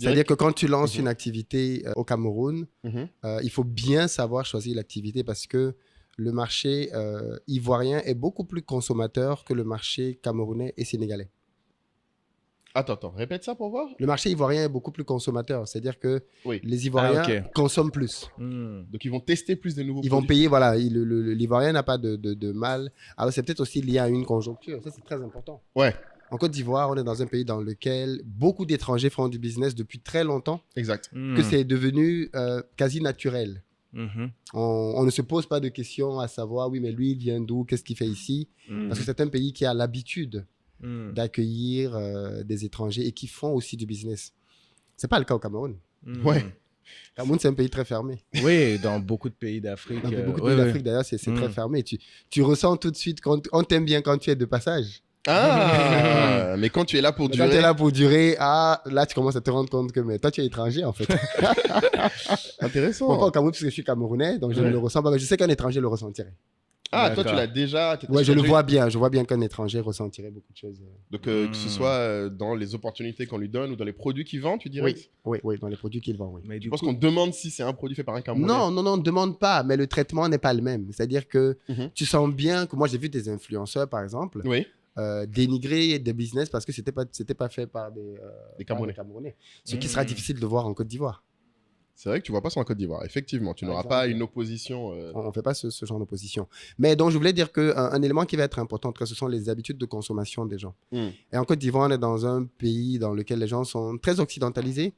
C'est-à-dire que quand tu lances Mhm. une activité au Cameroun, Mhm. il faut bien savoir choisir l'activité parce que le marché ivoirien est beaucoup plus consommateur que le marché camerounais et sénégalais. Attends, répète ça pour voir. Le marché ivoirien est beaucoup plus consommateur, c'est-à-dire que Oui. les Ah, Ivoiriens ok. consomment plus. Donc, ils vont tester plus de nouveaux Ils vont produits. payer, voilà, l'Ivoirien n'a pas de mal. Alors c'est peut-être aussi lié à une conjoncture, ça c'est très important. Ouais, En Côte d'Ivoire, on est dans un pays dans lequel beaucoup d'étrangers font du business depuis très longtemps, exact. que c'est devenu quasi naturel. Mhm. On ne se pose pas de questions à savoir, oui, mais lui, il vient d'où, qu'est-ce qu'il fait ici? Parce que c'est un pays qui a l'habitude d'accueillir des étrangers et qui font aussi du business. C'est pas le cas au Cameroun. Ouais. Le Cameroun, c'est un pays très fermé. Oui, dans beaucoup de pays d'Afrique. Dans beaucoup de ouais, pays ouais. d'Afrique, d'ailleurs, c'est très fermé. Tu ressens tout de suite, on t'aime bien quand tu es de passage. Ah, mais quand tu es là pour Mais quand tu durer. es là pour durer, là, tu commences à te rendre compte que mais toi, tu es étranger, en fait. Intéressant. Bon, pas au Cameroun, parce que je suis camerounais, donc je ne le ressens pas. Mais je sais qu'un étranger le ressentirait. Ah, toi, tu D'accord. l'as déjà. Ouais, je le vois bien. Je vois bien qu'un étranger ressentirait beaucoup de choses. Donc, que ce soit dans les opportunités qu'on lui donne ou dans les produits qu'il vend, tu dirais. Oui, dans les produits qu'il vend, oui. Mais Je du pense coup, qu'on demande si c'est un produit fait par un Camerounais. Non, on ne demande pas, mais le traitement n'est pas le même. C'est-à-dire que Mhm. tu sens bien que moi, j'ai vu des influenceurs, par exemple, Oui. dénigrer des business parce que c'était pas fait par Des par Camerounais. des Camerounais. Ce qui sera difficile de voir en Côte d'Ivoire. C'est vrai que tu vois pas ça en Côte d'Ivoire. Effectivement, tu Par n'auras exemple. pas une opposition. On ne fait pas ce genre d'opposition. Mais donc, je voulais dire qu'un élément qui va être important, ce sont les habitudes de consommation des gens. Et en Côte d'Ivoire, on est dans un pays dans lequel les gens sont très occidentalisés.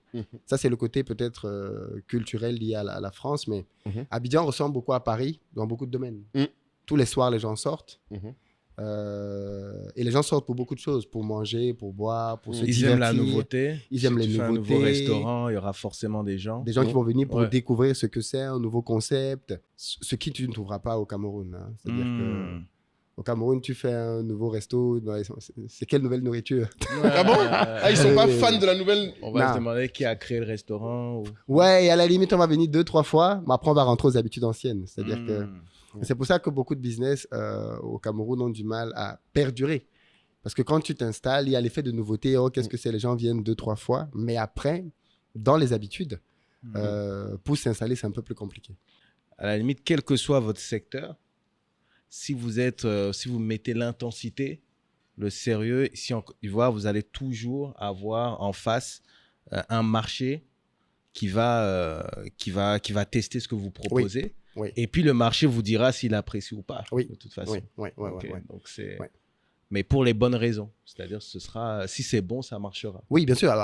Ça, c'est le côté peut-être culturel lié à la France. Mais Abidjan ressemble beaucoup à Paris dans beaucoup de domaines. Tous les soirs, les gens sortent. Et les gens sortent pour beaucoup de choses, pour manger, pour boire, pour se ils divertir. aiment la nouveauté. Ils aiment Si les tu fais un nouveau nouveautés. restaurant, il y aura forcément des gens. Des gens qui vont venir pour Ouais. découvrir ce que c'est, un nouveau concept, ce qui tu ne trouveras pas au Cameroun. Hein. C'est-à-dire que au Cameroun, tu fais un nouveau resto, c'est quelle nouvelle nourriture? Ah bon? Ah, ils sont pas fans de la nouvelle. On va Non. se demander qui a créé le restaurant. Ouais, et à la limite, on va venir 2-3 fois, mais après, on va rentrer aux habitudes anciennes. C'est-à-dire que c'est pour ça que beaucoup de business au Cameroun ont du mal à perdurer. Parce que quand tu t'installes, il y a l'effet de nouveauté. Oh, qu'est-ce que c'est? Les gens viennent 2-3 fois. Mais après, dans les habitudes, pour s'installer, c'est un peu plus compliqué. À la limite, quel que soit votre secteur, si vous mettez l'intensité, le sérieux, ici en Côte d'Ivoire, vous allez toujours avoir en face un marché qui va tester ce que vous proposez. Oui. Et puis le marché vous dira s'il apprécie ou pas. Oui. De toute façon. Oui. Ok, donc Ouais. mais pour les bonnes raisons. C'est-à-dire, si c'est bon, ça marchera. Oui, bien sûr. Alors,